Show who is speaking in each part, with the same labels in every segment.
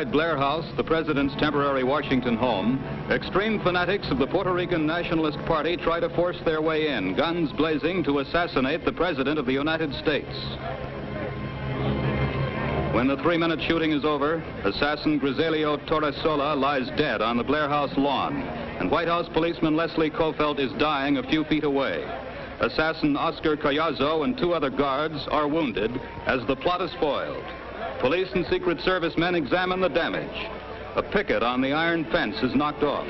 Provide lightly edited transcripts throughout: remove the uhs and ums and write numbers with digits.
Speaker 1: Inside Blair House, the president's temporary Washington home, extreme fanatics of the Puerto Rican Nationalist Party try to force their way in, guns blazing, to assassinate the President of the United States. When the 3-minute shooting is over, assassin Griselio Torresola lies dead on the Blair House lawn, and White House policeman Leslie Kofelt is dying a few feet away. Assassin Oscar Collazo and 2 other guards are wounded as the plot is foiled. Police and Secret Service men examine the damage. A picket on the iron fence is knocked off.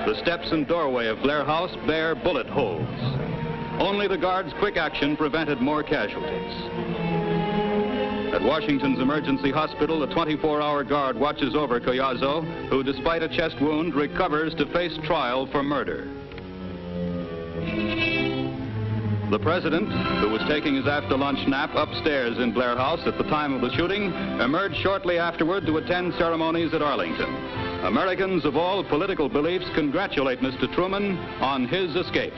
Speaker 1: The steps and doorway of Blair House bear bullet holes. Only the guards' quick action prevented more casualties. At Washington's emergency hospital, a 24-hour guard watches over Collazo, who, despite a chest wound, recovers to face trial for murder. The president, who was taking his after-lunch nap upstairs in Blair House at the time of the shooting, emerged shortly afterward to attend ceremonies at Arlington. Americans of all political beliefs congratulate Mr. Truman on his escape.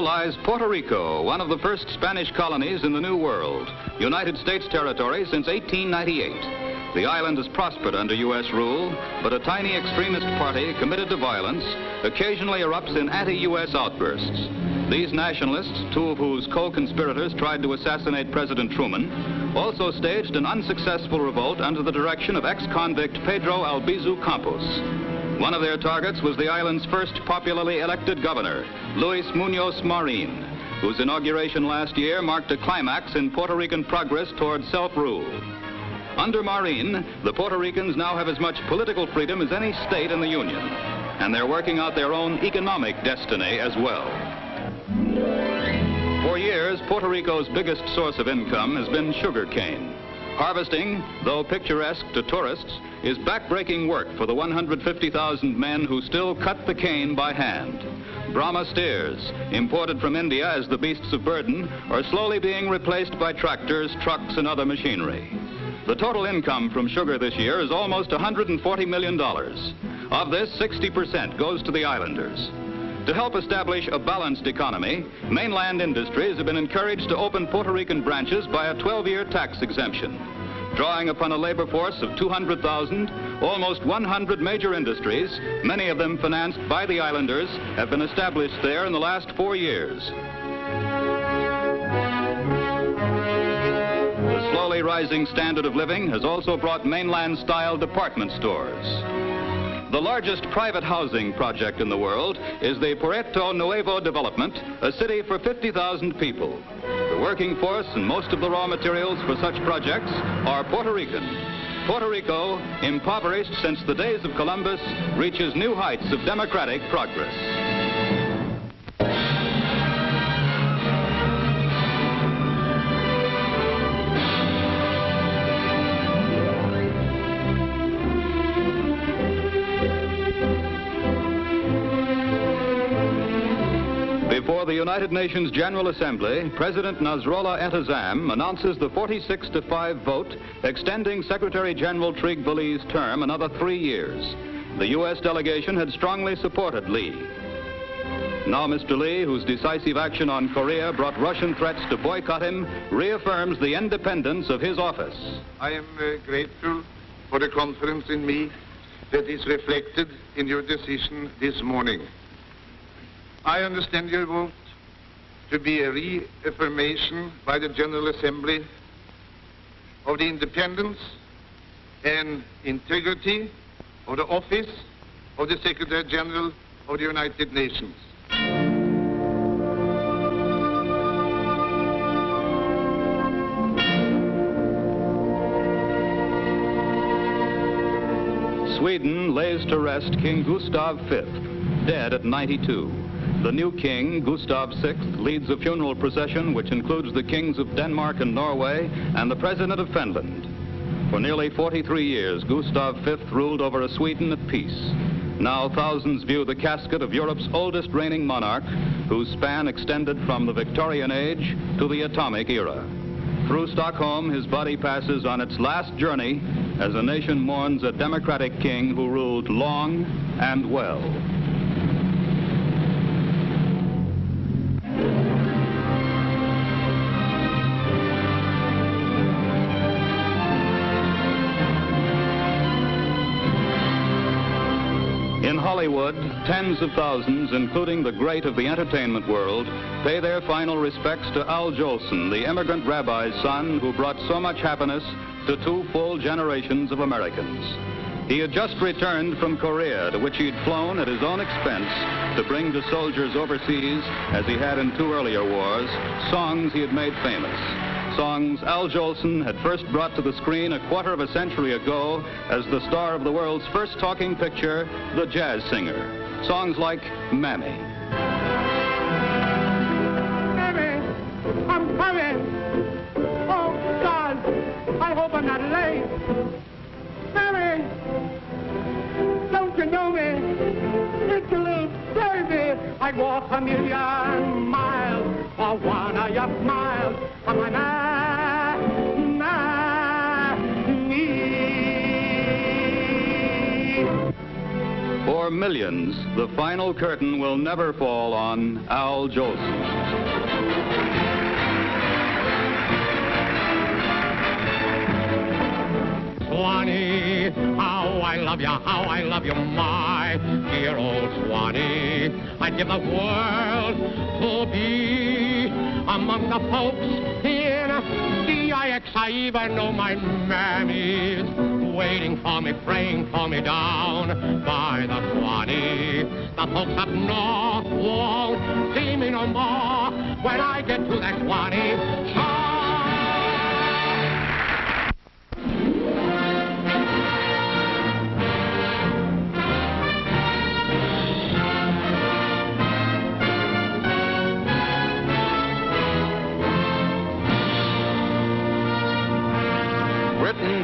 Speaker 1: Lies Puerto Rico, one of the first Spanish colonies in the New World, United States territory since 1898. The island has prospered under U.S. rule, but a tiny extremist party committed to violence occasionally erupts in anti-U.S. outbursts. These nationalists, 2 of whose co-conspirators tried to assassinate President Truman, also staged an unsuccessful revolt under the direction of ex-convict Pedro Albizu Campos. One of their targets was the island's first popularly elected governor, Luis Muñoz Marin, whose inauguration last year marked a climax in Puerto Rican progress toward self-rule. Under Marin, the Puerto Ricans now have as much political freedom as any state in the Union, and they're working out their own economic destiny as well. For years, Puerto Rico's biggest source of income has been sugar cane. Harvesting, though picturesque to tourists, is backbreaking work for the 150,000 men who still cut the cane by hand. Brahma steers, imported from India as the beasts of burden, are slowly being replaced by tractors, trucks, and other machinery. The total income from sugar this year is almost $140 million. Of this, 60% goes to the islanders. To help establish a balanced economy, mainland industries have been encouraged to open Puerto Rican branches by a 12-year tax exemption. Drawing upon a labor force of 200,000, almost 100 major industries, many of them financed by the islanders, have been established there in the last 4 years. The slowly rising standard of living has also brought mainland-style department stores. The largest private housing project in the world is the Puerto Nuevo development, a city for 50,000 people. The working force and most of the raw materials for such projects are Puerto Rican. Puerto Rico, impoverished since the days of Columbus, reaches new heights of democratic progress. Before the United Nations General Assembly, President Nasrallah Entezam announces the 46-5 vote extending Secretary General Trigg-Vali's term another 3 years. The U.S. delegation had strongly supported Lee. Now Mr. Lee, whose decisive action on Korea brought Russian threats to boycott him, reaffirms the independence of his office.
Speaker 2: I am grateful for the confidence in me that is reflected in your decision this morning. I understand your vote to be a reaffirmation by the General Assembly of the independence and integrity of the office of the Secretary General of the United Nations.
Speaker 1: Sweden lays to rest King Gustav V, dead at 92. The new king, Gustav VI, leads a funeral procession which includes the kings of Denmark and Norway and the president of Finland. For nearly 43 years, Gustav V ruled over a Sweden at peace. Now thousands view the casket of Europe's oldest reigning monarch, whose span extended from the Victorian age to the atomic era. Through Stockholm, his body passes on its last journey as a nation mourns a democratic king who ruled long and well. In Hollywood, tens of thousands, including the great of the entertainment world, pay their final respects to Al Jolson, the immigrant rabbi's son who brought so much happiness to 2 full generations of Americans. He had just returned from Korea, to which he'd flown at his own expense to bring to soldiers overseas, as he had in 2 earlier wars, songs he had made famous. Songs Al Jolson had first brought to the screen a quarter of a century ago as the star of the world's first talking picture, The Jazz Singer. Songs like Mammy.
Speaker 3: Mammy, I'm coming. Oh, God, I hope I'm not late. Mammy, don't you know me? It's a little baby. I'd walk a million miles for one of your smiles. On my
Speaker 1: For millions, the final curtain will never fall on Al Jolson.
Speaker 3: Swanee, how I love you, my dear old Swanee. I'd give the world to be among the folks in DIX. I even know my mammy's waiting for me, praying for me down by the Swanee. The folks up north won't see me no more when I get to that Swanee.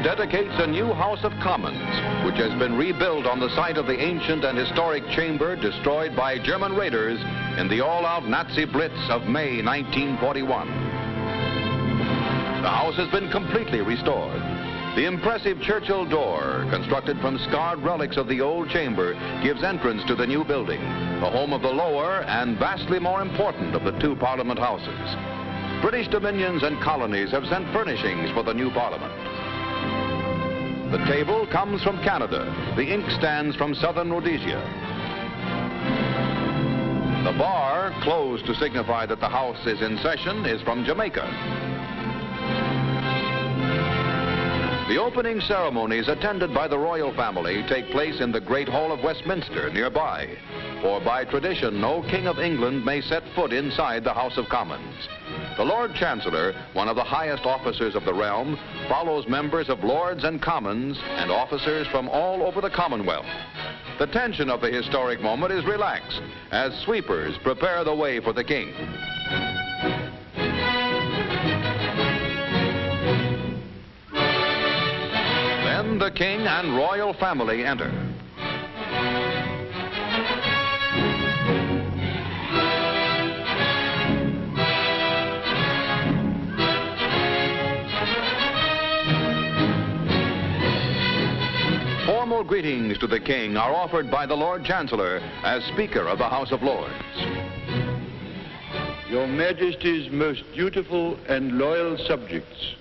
Speaker 4: Dedicates a new House of Commons, which has been rebuilt on the site of the ancient and historic chamber destroyed by German raiders in the all-out Nazi Blitz of May 1941. The house has been completely restored. The impressive Churchill door, constructed from scarred relics of the old chamber, gives entrance to the new building, the home of the lower and vastly more important of the 2 Parliament houses. British dominions and colonies have sent furnishings for the new Parliament. The table comes from Canada. The inkstands from southern Rhodesia. The bar, closed to signify that the house is in session, is from Jamaica. The opening ceremonies attended by the royal family take place in the Great Hall of Westminster nearby, for by tradition no King of England may set foot inside the House of Commons. The Lord Chancellor, one of the highest officers of the realm, follows members of Lords and Commons and officers from all over the Commonwealth. The tension of the historic moment is relaxed as sweepers prepare the way for the King. Then the King and royal family enter. Formal greetings to the King are offered by the Lord Chancellor as Speaker of the House of Lords.
Speaker 5: Your Majesty's most dutiful and loyal subjects,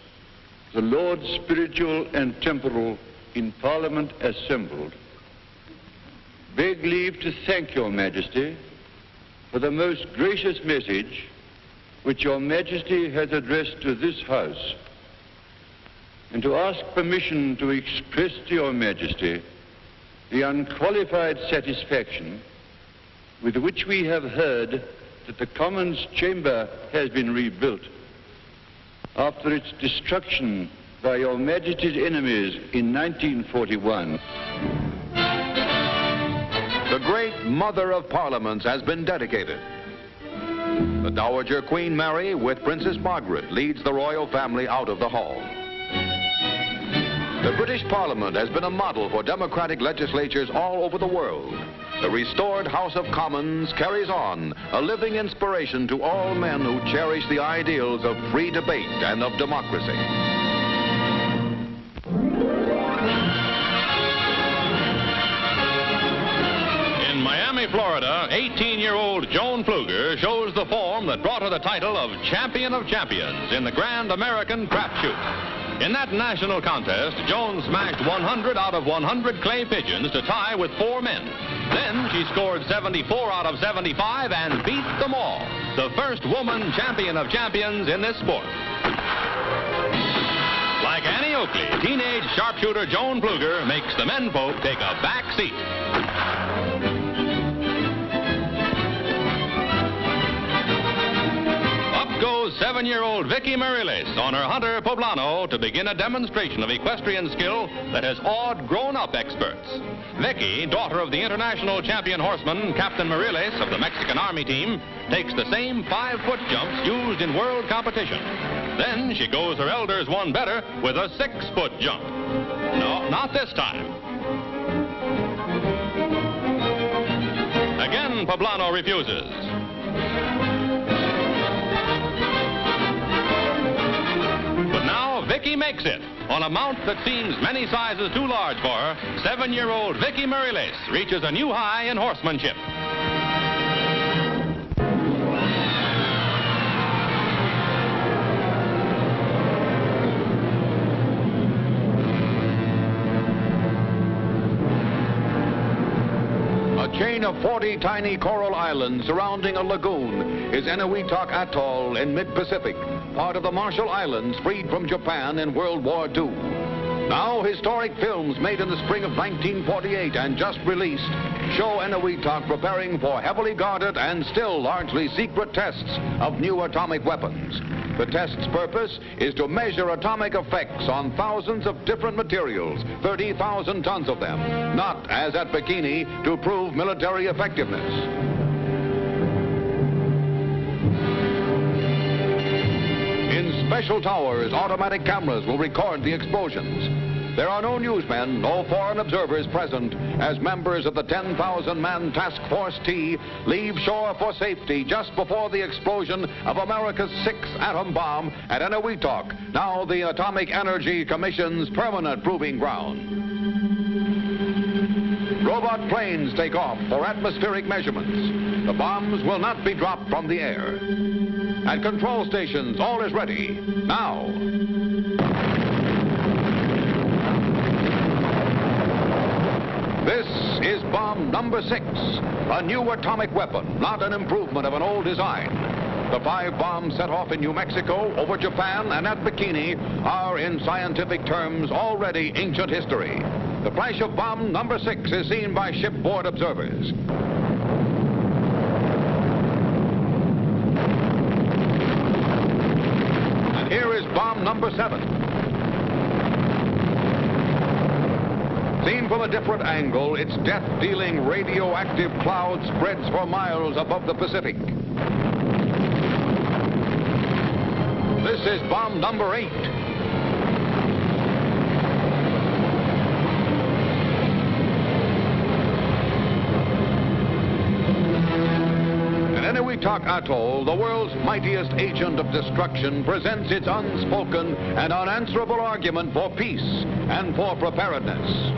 Speaker 5: the Lords Spiritual and Temporal in Parliament assembled, beg leave to thank Your Majesty for the most gracious message which Your Majesty has addressed to this House, and to ask permission to express to Your Majesty the unqualified satisfaction with which we have heard that the Commons chamber has been rebuilt after its destruction by Your Majesty's enemies in 1941.
Speaker 4: The great Mother of Parliaments has been dedicated. The Dowager Queen Mary with Princess Margaret leads the royal family out of the hall. The British Parliament has been a model for democratic legislatures all over the world. The restored House of Commons carries on, a living inspiration to all men who cherish the ideals of free debate and of democracy.
Speaker 6: In Miami, Florida, 18-year-old Joan Pfluger shows the form that brought her the title of Champion of Champions in the Grand American Crapshoot. In that national contest, Joan smashed 100 out of 100 clay pigeons to tie with 4 men. Then she scored 74 out of 75 and beat them all. The first woman champion of champions in this sport. Like Annie Oakley, teenage sharpshooter Joan Pfluger makes the menfolk take a back seat. Goes 7-year-old Vicky Marilace on her hunter Poblano to begin a demonstration of equestrian skill that has awed grown-up experts. Vicky, daughter of the international champion horseman Captain Marilace of the Mexican Army team, takes the same 5-foot jumps used in world competition. Then she goes her elders one better with a 6-foot jump. No, not this time. Again, Poblano refuses. Vicky makes it. On a mount that seems many sizes too large for her, 7-year-old Vicky Marilace reaches a new high in horsemanship.
Speaker 4: A chain of 40 tiny coral islands surrounding a lagoon is Enewetak Atoll in mid-Pacific, part of the Marshall Islands freed from Japan in World War II. Now, historic films made in the spring of 1948 and just released show Enewetak preparing for heavily guarded and still largely secret tests of new atomic weapons. The test's purpose is to measure atomic effects on thousands of different materials, 30,000 tons of them, not, as at Bikini, to prove military effectiveness. In special towers, automatic cameras will record the explosions. There are no newsmen, no foreign observers present as members of the 10,000-man Task Force T leave shore for safety just before the explosion of America's 6th atom bomb at Enewetak, now the Atomic Energy Commission's permanent proving ground. Robot planes take off for atmospheric measurements. The bombs will not be dropped from the air. At control stations, all is ready. Now. This is bomb number 6, a new atomic weapon, not an improvement of an old design. The 5 bombs set off in New Mexico, over Japan, and at Bikini are, in scientific terms, already ancient history. The flash of bomb number 6 is seen by shipboard observers. And here is bomb number 7. Seen from a different angle, its death-dealing radioactive cloud spreads for miles above the Pacific. This is bomb number 8. At Enewetak Atoll, the world's mightiest agent of destruction presents its unspoken and unanswerable argument for peace and for preparedness.